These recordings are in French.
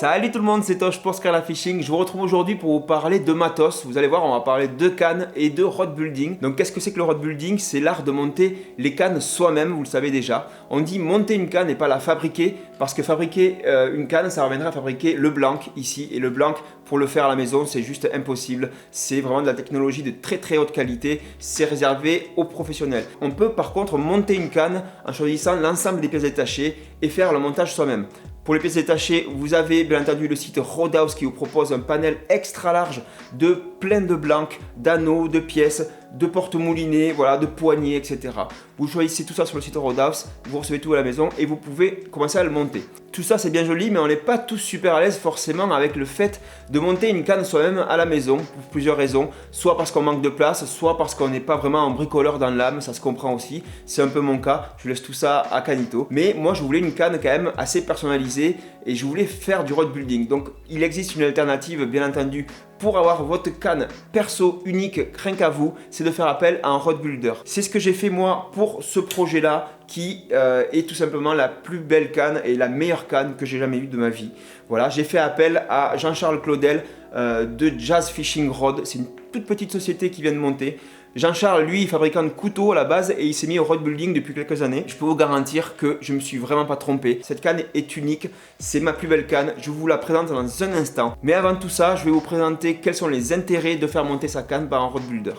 Salut tout le monde, c'est Tosh pour Scala Fishing. Je vous retrouve aujourd'hui pour vous parler de matos. Vous allez voir, on va parler de cannes et de rod building. Donc qu'est-ce que c'est que le rod building? C'est l'art de monter les cannes soi-même, vous le savez déjà. On dit monter une canne et pas la fabriquer, parce que fabriquer une canne, ça reviendrait à fabriquer le blanc ici. Et le blanc, pour le faire à la maison, c'est juste impossible. C'est vraiment de la technologie de très haute qualité. C'est réservé aux professionnels. On peut par contre monter une canne en choisissant l'ensemble des pièces détachées et faire le montage soi-même. Pour les pièces détachées, vous avez bien entendu le site Roadhouse qui vous propose un panel extra large de plein de blancs, d'anneaux, de pièces, de porte-moulinets, voilà, de poignées, etc. Vous choisissez tout ça sur le site Roadhouse, vous recevez tout à la maison et vous pouvez commencer à le monter. Tout ça c'est bien joli, mais on n'est pas tous super à l'aise forcément avec le fait de monter une canne soi-même à la maison pour plusieurs raisons. Soit parce qu'on manque de place, soit parce qu'on n'est pas vraiment un bricoleur dans l'âme, ça se comprend aussi. C'est un peu mon cas, je laisse tout ça à Canito. Mais moi je voulais une canne quand même assez personnalisée et je voulais faire du rod building. Donc il existe une alternative bien entendu pour avoir votre canne perso unique, rien qu'à vous, c'est de faire appel à un rod builder. C'est ce que j'ai fait moi pour ce projet-là qui est tout simplement la plus belle canne et la meilleure canne que j'ai jamais eue de ma vie. Voilà, j'ai fait appel à Jean-Charles Claudel de Jazz Fishing Rod. C'est une toute petite société qui vient de monter. Jean-Charles, lui, est fabricant de couteaux à la base et il s'est mis au rod building depuis quelques années. Je peux vous garantir que je me suis vraiment pas trompé. Cette canne est unique, c'est ma plus belle canne. Je vous la présente dans un instant. Mais avant tout ça, je vais vous présenter quels sont les intérêts de faire monter sa canne par un rod builder.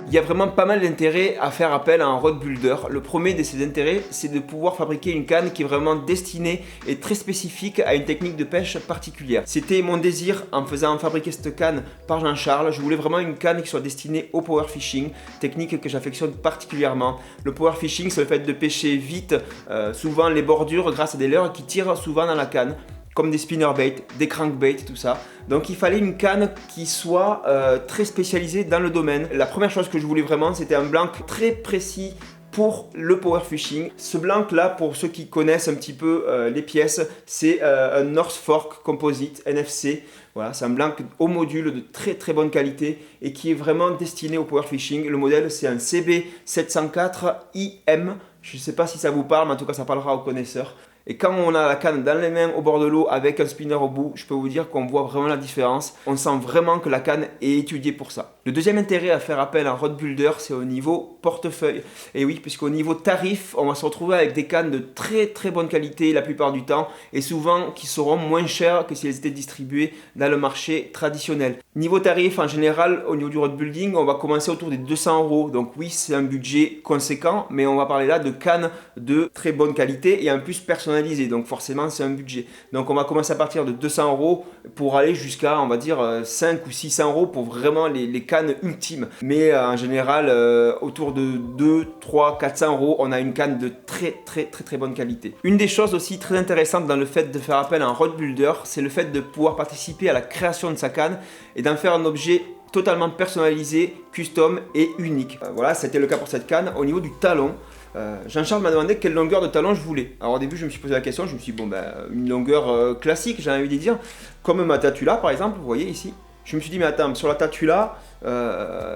Il y a vraiment pas mal d'intérêts à faire appel à un rod builder. Le premier de ces intérêts, c'est de pouvoir fabriquer une canne qui est vraiment destinée et très spécifique à une technique de pêche particulière. C'était mon désir en faisant fabriquer cette canne par Jean-Charles. Je voulais vraiment une canne qui soit destinée au power fishing, technique que j'affectionne particulièrement. Le power fishing, c'est le fait de pêcher vite, souvent les bordures grâce à des leurres qui tirent souvent dans la canne, comme des spinnerbait, des crankbait, tout ça. Donc il fallait une canne qui soit très spécialisée dans le domaine. La première chose que je voulais vraiment, c'était un blanc très précis pour le power fishing. Ce blanc là, pour ceux qui connaissent un petit peu les pièces, c'est un North Fork Composite NFC. Voilà, c'est un blanc au module de très bonne qualité et qui est vraiment destiné au power fishing. Le modèle c'est un CB704IM. Je ne sais pas si ça vous parle, mais en tout cas ça parlera aux connaisseurs. Et quand on a la canne dans les mains au bord de l'eau avec un spinner au bout, je peux vous dire qu'on voit vraiment la différence. On sent vraiment que la canne est étudiée pour ça. Le deuxième intérêt à faire appel à un rod builder, c'est au niveau portefeuille. Et oui, puisqu'au niveau tarif, on va se retrouver avec des cannes de très bonne qualité la plupart du temps et souvent qui seront moins chères que si elles étaient distribuées dans le marché traditionnel. Niveau tarif, en général, au niveau du rod building, on va commencer autour des 200 €. Donc oui, c'est un budget conséquent, mais on va parler là de cannes de très bonne qualité et en plus personnalisées. Donc forcément c'est un budget. Donc on va commencer à partir de 200 € pour aller jusqu'à on va dire 5 ou 600 € pour vraiment les cannes ultimes. Mais en général autour de 2, 3, 400 € on a une canne de très bonne qualité. Une des choses aussi très intéressantes dans le fait de faire appel à un rod builder, c'est le fait de pouvoir participer à la création de sa canne et d'en faire un objet totalement personnalisé, custom et unique. Voilà, c'était le cas pour cette canne. Au niveau du talon, Jean-Charles m'a demandé quelle longueur de talon je voulais. Alors au début je me suis posé la question, je me suis dit bon une longueur classique, j'ai envie de dire, comme ma Tatula par exemple, vous voyez ici. Je me suis dit mais attends, sur la Tatula,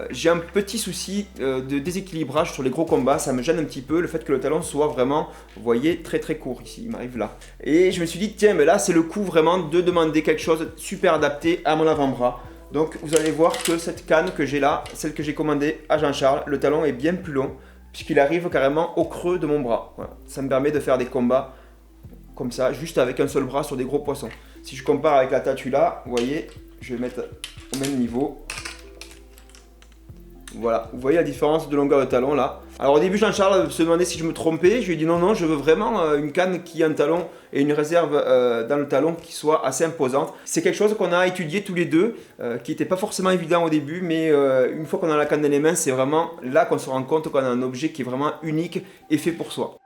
j'ai un petit souci de déséquilibrage sur les gros combats, ça me gêne un petit peu le fait que le talon soit vraiment, vous voyez, très court ici, il m'arrive là. Et je me suis dit tiens mais là c'est le coup vraiment de demander quelque chose de super adapté à mon avant-bras. Donc vous allez voir que cette canne que j'ai là, celle que j'ai commandée à Jean-Charles, le talon est bien plus long puisqu'il arrive carrément au creux de mon bras. Voilà. Ça me permet de faire des combats comme ça, juste avec un seul bras sur des gros poissons. Si je compare avec la Tatula, vous voyez, je vais mettre au même niveau. Voilà, vous voyez la différence de longueur de talon là. Alors au début Jean-Charles se demandait si je me trompais, je lui ai dit non, je veux vraiment une canne qui a un talon et une réserve dans le talon qui soit assez imposante. C'est quelque chose qu'on a étudié tous les deux, qui n'était pas forcément évident au début, mais une fois qu'on a la canne dans les mains, c'est vraiment là qu'on se rend compte qu'on a un objet qui est vraiment unique et fait pour soi.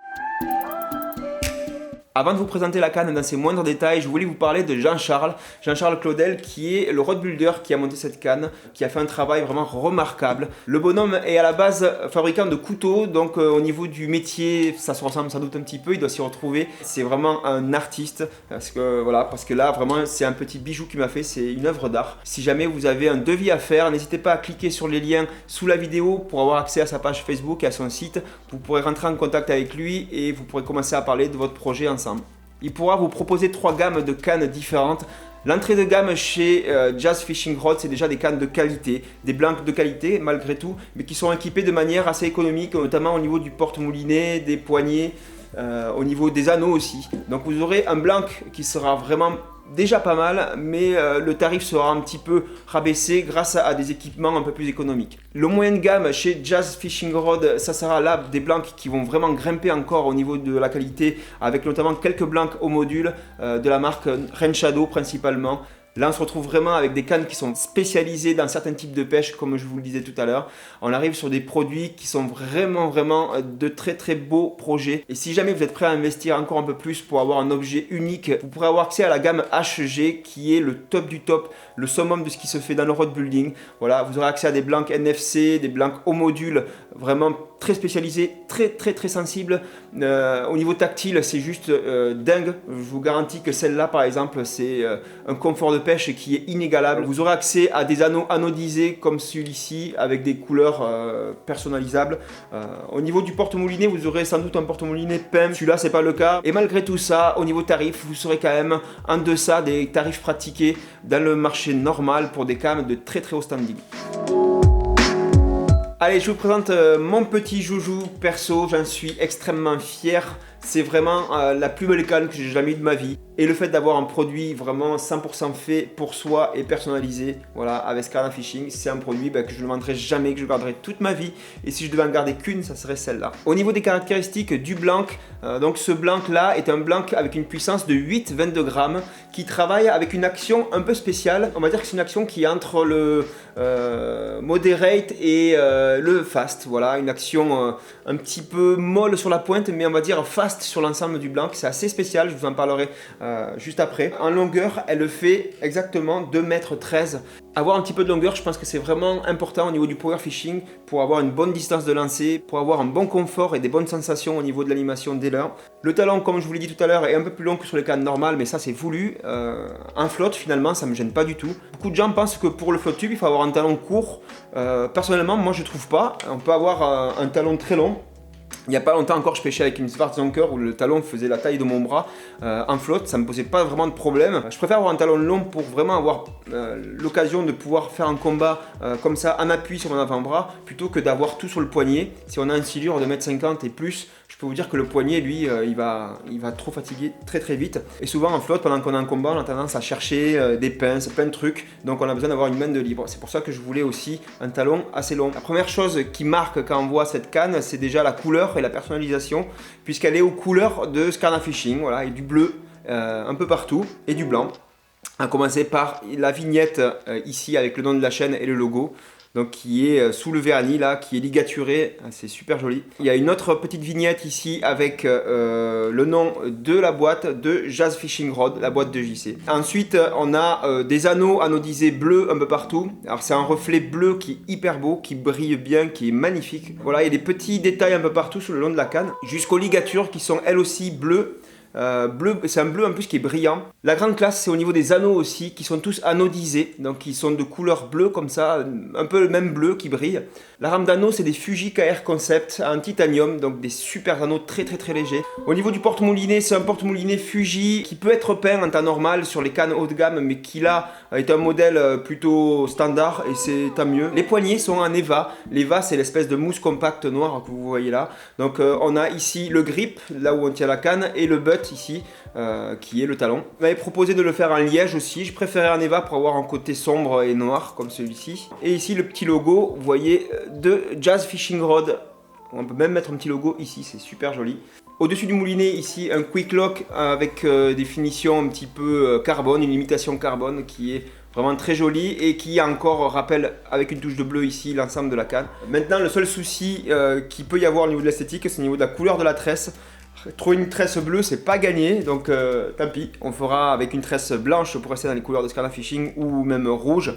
Avant de vous présenter la canne dans ses moindres détails, je voulais vous parler de Jean-Charles Claudel, qui est le road builder qui a monté cette canne, qui a fait un travail vraiment remarquable. Le bonhomme est à la base fabricant de couteaux, donc au niveau du métier, ça se ressemble sans doute un petit peu, il doit s'y retrouver. C'est vraiment un artiste, parce que là vraiment c'est un petit bijou qu'il m'a fait, c'est une œuvre d'art. Si jamais vous avez un devis à faire, n'hésitez pas à cliquer sur les liens sous la vidéo pour avoir accès à sa page Facebook et à son site. Vous pourrez rentrer en contact avec lui et vous pourrez commencer à parler de votre projet ensemble. Il pourra vous proposer 3 gammes de cannes différentes. L'entrée de gamme chez Jazz Fishing Rod, c'est déjà des cannes de qualité, des blancs de qualité malgré tout, mais qui sont équipées de manière assez économique, notamment au niveau du porte-moulinet, des poignées, au niveau des anneaux aussi. Donc vous aurez un blanc qui sera vraiment déjà pas mal, mais le tarif sera un petit peu rabaissé grâce à des équipements un peu plus économiques. Le moyen de gamme chez Jazz Fishing Rod, ça sera là des blancs qui vont vraiment grimper encore au niveau de la qualité, avec notamment quelques blancs au module de la marque Rain Shadow principalement. Là, on se retrouve vraiment avec des cannes qui sont spécialisées dans certains types de pêche, comme je vous le disais tout à l'heure. On arrive sur des produits qui sont vraiment de très beaux projets. Et si jamais vous êtes prêt à investir encore un peu plus pour avoir un objet unique, vous pourrez avoir accès à la gamme HG qui est le top du top, le summum de ce qui se fait dans le road building. Voilà, vous aurez accès à des blancs NFC, des blancs au module, vraiment très spécialisés, très sensibles. Au niveau tactile, c'est juste dingue. Je vous garantis que celle-là, par exemple, c'est un confort de pêche qui est inégalable. Vous aurez accès à des anneaux anodisés comme celui-ci avec des couleurs personnalisables. Au niveau du porte-moulinet, vous aurez sans doute un porte-moulinet peint. Celui-là, c'est pas le cas. Et malgré tout ça, au niveau tarif, vous serez quand même en deçà des tarifs pratiqués dans le marché normal pour des cannes de très haut standing. Allez, je vous présente mon petit joujou perso, j'en suis extrêmement fier. C'est vraiment la plus belle canne que j'ai jamais eue de ma vie. Et le fait d'avoir un produit vraiment 100% fait pour soi et personnalisé, voilà, avec Scarna Fishing, c'est un produit que je ne vendrai jamais, que je garderai toute ma vie. Et si je devais en garder qu'une, ça serait celle-là. Au niveau des caractéristiques du blanc, donc ce blanc-là est un blanc avec une puissance de 8,22 grammes qui travaille avec une action un peu spéciale. On va dire que c'est une action qui est entre le moderate et le fast. Voilà, une action un petit peu molle sur la pointe, mais on va dire fast sur l'ensemble du blanc. C'est assez spécial, je vous en parlerai juste après. En longueur, elle fait exactement 2,13 m. Avoir un petit peu de longueur, je pense que c'est vraiment important au niveau du power fishing pour avoir une bonne distance de lancer, pour avoir un bon confort et des bonnes sensations au niveau de l'animation des leurres. Le talon, comme je vous l'ai dit tout à l'heure, est un peu plus long que sur les cannes normales, mais ça c'est voulu. En flotte, finalement, ça me gêne pas du tout. Beaucoup de gens pensent que pour le flotte tube, il faut avoir un talon court. Personnellement, moi je trouve pas. On peut avoir un talon très long. Il n'y a pas longtemps encore, je pêchais avec une Schwarzanker où le talon faisait la taille de mon bras en flotte, ça ne me posait pas vraiment de problème. Je préfère avoir un talon long pour vraiment avoir l'occasion de pouvoir faire un combat comme ça en appui sur mon avant-bras plutôt que d'avoir tout sur le poignet. Si on a un silure de 1,50 m et plus, je peux vous dire que le poignet, lui, il va trop fatiguer très vite. Et souvent en flotte, pendant qu'on est en combat, on a tendance à chercher des pinces, plein de trucs. Donc on a besoin d'avoir une main de libre. C'est pour ça que je voulais aussi un talon assez long. La première chose qui marque quand on voit cette canne, c'est déjà la couleur et la personnalisation, puisqu'elle est aux couleurs de Scarna Fishing. Voilà, et du bleu un peu partout et du blanc. À commencer par la vignette ici avec le nom de la chaîne et le logo. Donc qui est sous le vernis là, qui est ligaturé, c'est super joli. Il y a une autre petite vignette ici avec le nom de la boîte de Jazz Fishing Rod, la boîte de JC. Ensuite on a des anneaux anodisés bleus un peu partout. Alors c'est un reflet bleu qui est hyper beau, qui brille bien, qui est magnifique. Voilà, il y a des petits détails un peu partout sur le long de la canne, jusqu'aux ligatures qui sont elles aussi bleues. Bleu, c'est un bleu en plus qui est brillant. La grande classe, c'est au niveau des anneaux aussi, qui sont tous anodisés, donc ils sont de couleur bleue comme ça, un peu le même bleu qui brille. La rame d'anneaux, c'est des Fuji KR Concept en titanium, donc des super anneaux très légers. Au niveau du porte-moulinet, c'est un porte-moulinet Fuji qui peut être peint en temps normal sur les cannes haut de gamme, mais qui là est un modèle plutôt standard et c'est tant mieux. Les poignées sont en EVA. L'EVA, c'est l'espèce de mousse compacte noire que vous voyez là. Donc on a ici le grip, là où on tient la canne, et le butt ici, qui est le talon. On m'avait proposé de le faire en liège aussi. Je préférais en EVA pour avoir un côté sombre et noir comme celui-ci. Et ici le petit logo, vous voyez, de Jazz Fishing Rod. On peut même mettre un petit logo ici, c'est super joli. Au-dessus du moulinet, ici, un quick lock avec des finitions un petit peu carbone, une imitation carbone qui est vraiment très jolie et qui encore rappelle avec une touche de bleu ici l'ensemble de la canne. Maintenant, le seul souci qu'il peut y avoir au niveau de l'esthétique, c'est au niveau de la couleur de la tresse. Trouver une tresse bleue, c'est pas gagné, donc tant pis. On fera avec une tresse blanche pour rester dans les couleurs de Scarna Fishing ou même rouge.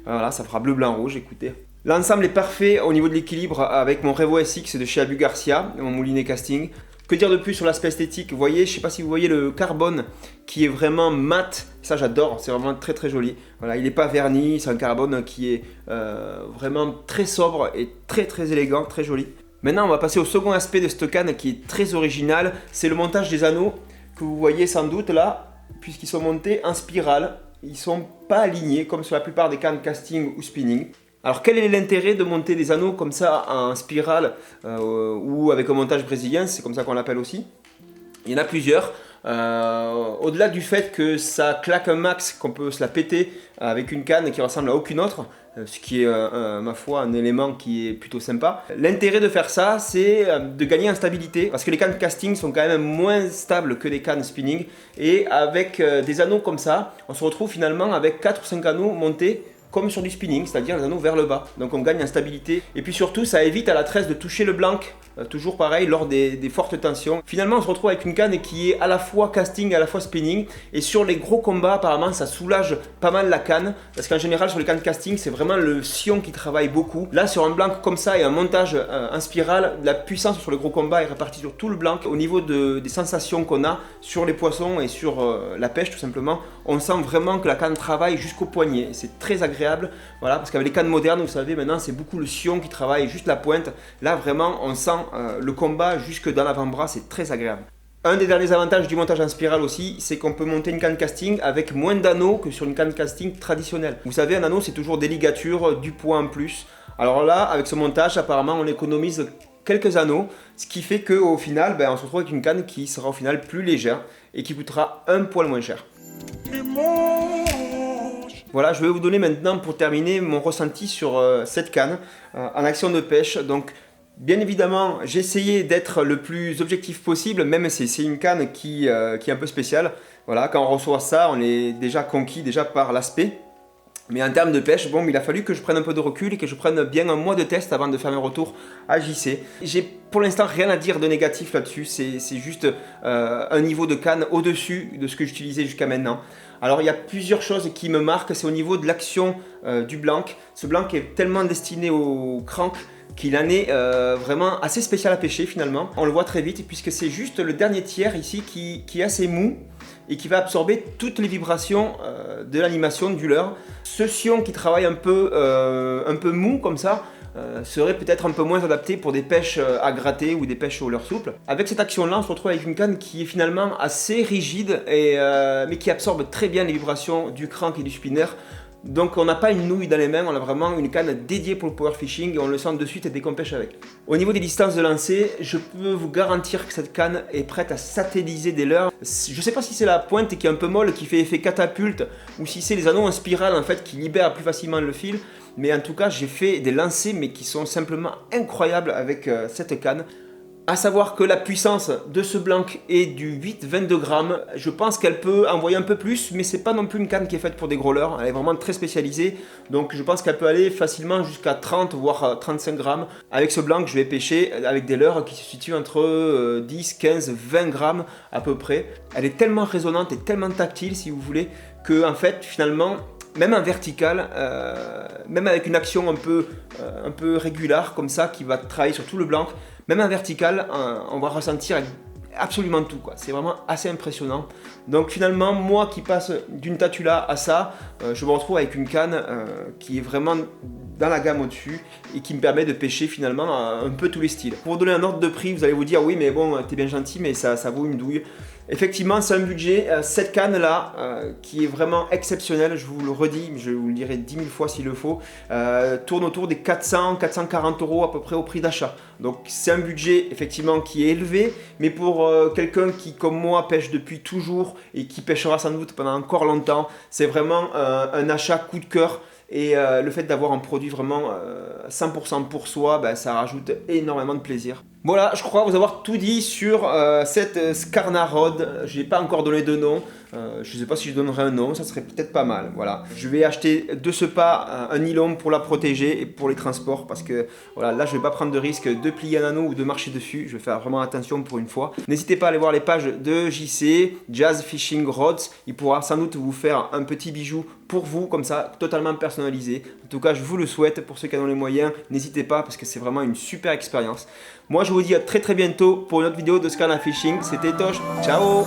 Voilà, ça fera bleu, blanc, rouge, écoutez. L'ensemble est parfait au niveau de l'équilibre avec mon Revo SX de chez Abu Garcia, mon moulinet casting. Que dire de plus sur l'aspect esthétique? Vous voyez, je sais pas si vous voyez le carbone qui est vraiment mat. Ça j'adore, c'est vraiment très très joli. Voilà, il n'est pas verni, c'est un carbone qui est vraiment très sobre et très très élégant, très joli. Maintenant on va passer au second aspect de cette canne qui est très original. C'est le montage des anneaux que vous voyez sans doute là, puisqu'ils sont montés en spirale. Ils ne sont pas alignés comme sur la plupart des cannes casting ou spinning. Alors quel est l'intérêt de monter des anneaux comme ça en spirale ou avec un montage brésilien, c'est comme ça qu'on l'appelle aussi. Il y en a plusieurs. Au-delà du fait que ça claque un max, qu'on peut se la péter avec une canne qui ressemble à aucune autre, ce qui est ma foi un élément qui est plutôt sympa. L'intérêt de faire ça, c'est de gagner en stabilité, parce que les cannes casting sont quand même moins stables que les cannes spinning, et avec des anneaux comme ça, on se retrouve finalement avec 4 ou 5 anneaux montés comme sur du spinning, c'est-à-dire les anneaux vers le bas. Donc on gagne en stabilité. Et puis surtout, ça évite à la tresse de toucher le blanc, toujours pareil, lors des fortes tensions. Finalement, on se retrouve avec une canne qui est à la fois casting, à la fois spinning. Et sur les gros combats, apparemment, ça soulage pas mal la canne. Parce qu'en général, sur les cannes casting, c'est vraiment le sillon qui travaille beaucoup. Là, sur un blanc comme ça et un montage en spirale, la puissance sur le gros combat est répartie sur tout le blanc. Au niveau des sensations qu'on a sur les poissons et sur la pêche, tout simplement, on sent vraiment que la canne travaille jusqu'au poignet. C'est très agréable. Voilà, parce qu'avec les cannes modernes, vous savez, maintenant c'est beaucoup le sillon qui travaille, juste la pointe. Là vraiment, on sent le combat jusque dans l'avant-bras, c'est très agréable. Un des derniers avantages du montage en spirale aussi, c'est qu'on peut monter une canne casting avec moins d'anneaux que sur une canne casting traditionnelle. Vous savez, un anneau c'est toujours des ligatures, du poids en plus. Alors là, avec ce montage, apparemment, on économise quelques anneaux, ce qui fait qu'au final, on se retrouve avec une canne qui sera au final plus légère et qui coûtera un poil moins cher. Voilà, je vais vous donner maintenant pour terminer mon ressenti sur cette canne en action de pêche. Donc, bien évidemment, j'ai essayé d'être le plus objectif possible, même si c'est une canne qui est un peu spéciale. Voilà, quand on reçoit ça, on est déjà conquis déjà par l'aspect. Mais en termes de pêche, bon, il a fallu que je prenne un peu de recul et que je prenne bien un mois de test avant de faire un retour à JC. J'ai pour l'instant rien à dire de négatif là-dessus, c'est juste un niveau de canne au-dessus de ce que j'utilisais jusqu'à maintenant. Alors il y a plusieurs choses qui me marquent, c'est au niveau de l'action du blanc. Ce blanc est tellement destiné au crank qu'il en est vraiment assez spécial à pêcher finalement. On le voit très vite puisque c'est juste le dernier tiers ici qui est assez mou et qui va absorber toutes les vibrations de l'animation du leurre. Ce sillon qui travaille un peu mou comme ça serait peut-être un peu moins adapté pour des pêches à gratter ou des pêches au leurre souple. Avec cette action-là, on se retrouve avec une canne qui est finalement assez rigide mais qui absorbe très bien les vibrations du crank et du spinner. Donc on n'a pas une nouille dans les mains, on a vraiment une canne dédiée pour le power fishing et on le sent de suite dès qu'on pêche avec. Au niveau des distances de lancer, je peux vous garantir que cette canne est prête à satelliser des leurres. Je ne sais pas si c'est la pointe qui est un peu molle, qui fait effet catapulte, ou si c'est les anneaux en spirale en fait qui libèrent plus facilement le fil. Mais en tout cas, j'ai fait des lancers mais qui sont simplement incroyables avec cette canne. A savoir que la puissance de ce blanc est du 8-22 grammes. Je pense qu'elle peut envoyer un peu plus, mais c'est pas non plus une canne qui est faite pour des gros leurres. Elle est vraiment très spécialisée, donc je pense qu'elle peut aller facilement jusqu'à 30 voire 35 grammes. Avec ce blanc, je vais pêcher avec des leurres qui se situent entre 10, 15, 20 grammes à peu près. Elle est tellement résonante et tellement tactile, si vous voulez, que en fait, finalement, même en vertical, même avec une action un peu régulière comme ça, qui va travailler sur tout le blanc, même en vertical, on va ressentir absolument tout, quoi. C'est vraiment assez impressionnant. Donc finalement, moi qui passe d'une tatula à ça, je me retrouve avec une canne qui est vraiment dans la gamme au-dessus et qui me permet de pêcher finalement un peu tous les styles. Pour vous donner un ordre de prix, vous allez vous dire oui mais bon t'es bien gentil mais ça vaut une douille. Effectivement c'est un budget, cette canne là qui est vraiment exceptionnelle, je vous le redis, je vous le dirai 10 000 fois s'il le faut, tourne autour des 400-440 € à peu près au prix d'achat. Donc c'est un budget effectivement qui est élevé, mais pour quelqu'un qui comme moi pêche depuis toujours et qui pêchera sans doute pendant encore longtemps, c'est vraiment un achat coup de cœur. Et le fait d'avoir un produit vraiment 100% pour soi, ça rajoute énormément de plaisir. Voilà, je crois vous avoir tout dit sur cette Scarna Rod. Je n'ai pas encore donné de nom. Je sais pas si je donnerais un nom, ça serait peut-être pas mal. Voilà. Je vais acheter de ce pas un nylon pour la protéger et pour les transports parce que voilà, là je vais pas prendre de risque de plier un anneau ou de marcher dessus. Je vais faire vraiment attention pour une fois. N'hésitez pas à aller voir les pages de JC, Jazz Fishing Rods. Il pourra sans doute vous faire un petit bijou pour vous, comme ça, totalement personnalisé. En tout cas, je vous le souhaite. Pour ceux qui en ont les moyens, n'hésitez pas parce que c'est vraiment une super expérience. Moi, je vous dis à très bientôt pour une autre vidéo de Scarna Fishing. C'était Tosh. Ciao!